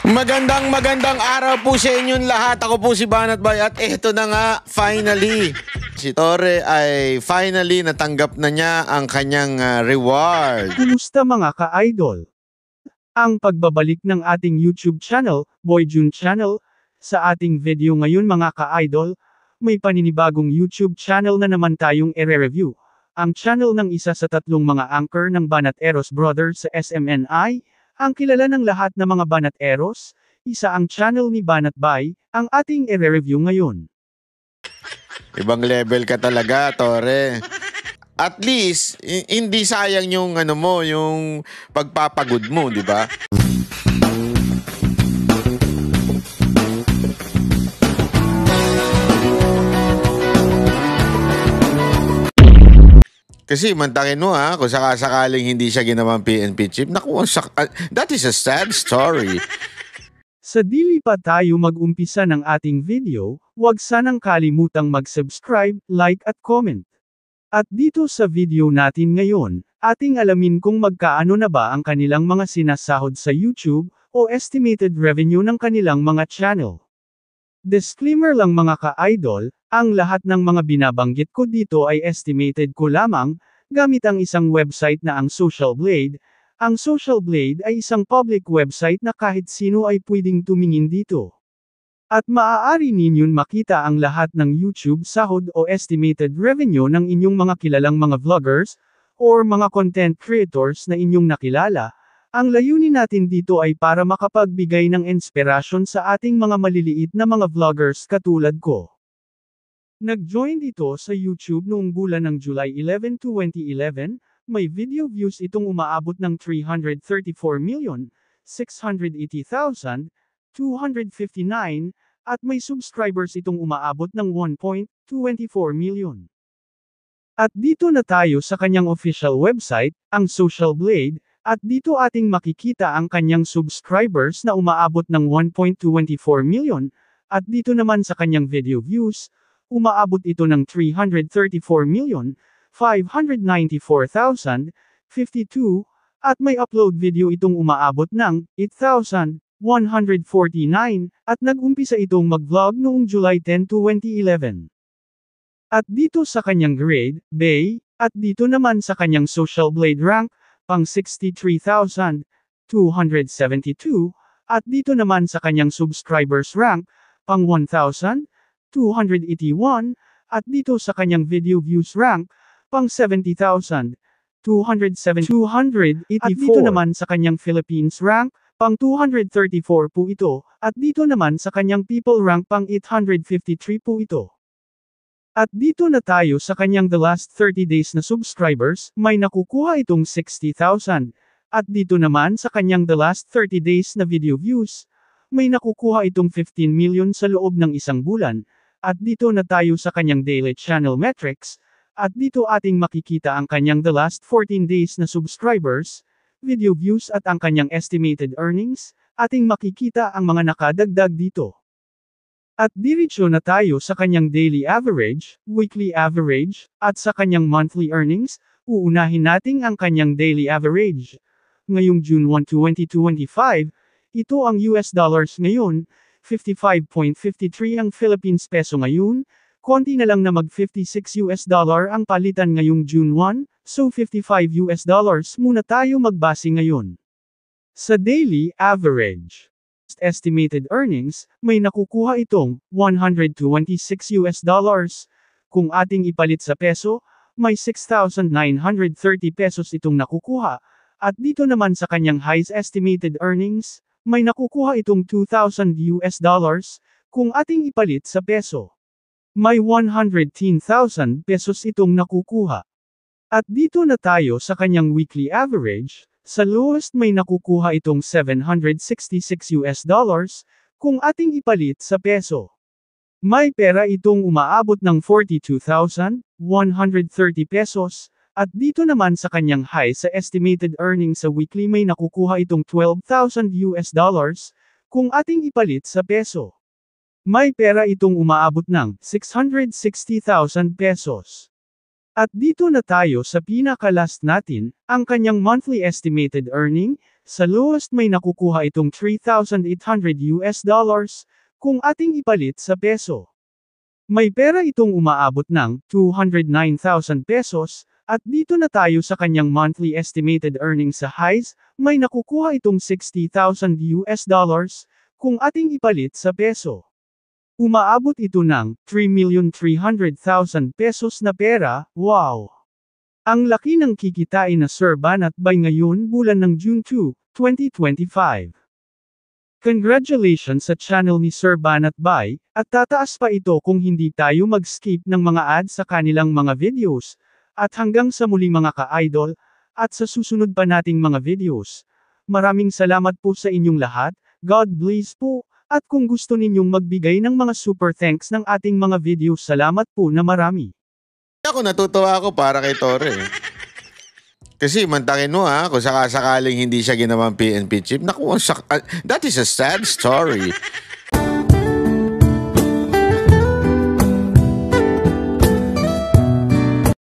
Magandang araw po sa inyong lahat. Ako po si Banat Bay at eto na nga, finally. Si Torre ay finally natanggap na niya ang kanyang reward. Kumusta mga ka-idol? Ang pagbabalik ng ating YouTube channel, Boy June Channel, sa ating video ngayon mga ka-idol, may paninibagong YouTube channel na naman tayong ire-review. Ang channel ng isa sa tatlong mga anchor ng Banat Eros Brothers sa SMNI, ang kilala ng lahat ng mga Banat Eros, isa ang channel ni Banat Bay, ang ating ire-review ngayon. Ibang level ka talaga, Torre. At least, hindi sayang yung yung pagpapagod mo, di ba? Kasi mantakin mo kung sakasakaling hindi siya ginawang PNP chief, naku, that is a sad story. Sa dili pa tayo mag-umpisa ng ating video, huwag sanang kalimutang mag-subscribe, like at comment. At dito sa video natin ngayon, ating alamin kung magkaano na ba ang kanilang mga sinasahod sa YouTube, o estimated revenue ng kanilang mga channel. Disclaimer lang mga ka-idol, ang lahat ng mga binabanggit ko dito ay estimated ko lamang, gamit ang isang website na ang Social Blade. Ang Social Blade ay isang public website na kahit sino ay pwedeng tumingin dito. At maaari ninyong makita ang lahat ng YouTube sahod o estimated revenue ng inyong mga kilalang mga vloggers, or mga content creators na inyong nakilala. Ang layunin natin dito ay para makapagbigay ng inspirasyon sa ating mga maliliit na mga vloggers katulad ko. Nag-join dito sa YouTube noong bulan ng July 11, 2011, may video views itong umaabot ng 334,680,259, at may subscribers itong umaabot ng 1.24 million. At dito na tayo sa kanyang official website, ang Social Blade, at dito ating makikita ang kanyang subscribers na umaabot ng 1.24 million, at dito naman sa kanyang video views, umaabot ito ng 334,594,052, at may upload video itong umaabot ng 8,149, at nag-umpisa itong mag-vlog noong July 10, 2011. At dito sa kanyang grade, Bay, at dito naman sa kanyang Social Blade rank, pang 63,272, at dito naman sa kanyang subscribers rank, pang 1,281, at dito sa kanyang video views rank, pang 70,274, at dito naman sa kanyang Philippines rank, pang 234 po ito, at dito naman sa kanyang people rank pang 853 po ito. At dito na tayo sa kanyang the last 30 days na subscribers, may nakukuha itong 60,000. At dito naman sa kanyang the last 30 days na video views, may nakukuha itong 15 million sa loob ng isang bulan. At dito na tayo sa kanyang daily channel metrics, at dito ating makikita ang kanyang the last 14 days na subscribers, video views at ang kanyang estimated earnings, ating makikita ang mga nakadagdag dito. At diretso na tayo sa kanyang daily average, weekly average, at sa kanyang monthly earnings. Uunahin natin ang kanyang daily average. Ngayong June 1, 2025, ito ang US dollars ngayon, 55.53 ang Philippines peso ngayon, konti na lang na mag-56 US dollar ang palitan ngayong June 1, so 55 US dollars muna tayo magbase ngayon. Sa daily average estimated earnings, may nakukuha itong 126 US dollars. Kung ating ipalit sa peso, may 6,930 pesos itong nakukuha. At dito naman sa kanyang highest estimated earnings, may nakukuha itong 2,000 US dollars. Kung ating ipalit sa peso, may 110,000 pesos itong nakukuha. At dito na tayo sa kanyang weekly average. Sa lowest may nakukuha itong 766 US dollars, kung ating ipalit sa peso. May pera itong umaabot ng 42,130 pesos, at dito naman sa kanyang high sa estimated earnings sa weekly may nakukuha itong 12,000 US dollars, kung ating ipalit sa peso. May pera itong umaabot ng 660,000 pesos. At dito na tayo sa pinaka-last natin, ang kanyang monthly estimated earning, Sa lowest may nakukuha itong $3,800 kung ating ipalit sa peso. May pera itong umaabot ng 209,000 pesos, at dito na tayo sa kanyang monthly estimated earnings sa highs, may nakukuha itong $60,000 kung ating ipalit sa peso. Umaabot ito ng 3,300,000 pesos na pera, wow! Ang laki ng kikitain na Sir Banat Bay ngayon bulan ng June 2, 2025. Congratulations sa channel ni Sir Banat Bay, at tataas pa ito kung hindi tayo mag-skip ng mga ads sa kanilang mga videos. At hanggang sa muli mga ka-idol, at sa susunod pa nating mga videos. Maraming salamat po sa inyong lahat, God bless po, at kung gusto ninyong magbigay ng mga super thanks ng ating mga videos, salamat po na marami. Ako natutuwa ako para kay Torre. Kasi mantakin mo kung sakasakaling hindi siya ginawang PNP chief. Naku, that is a sad story.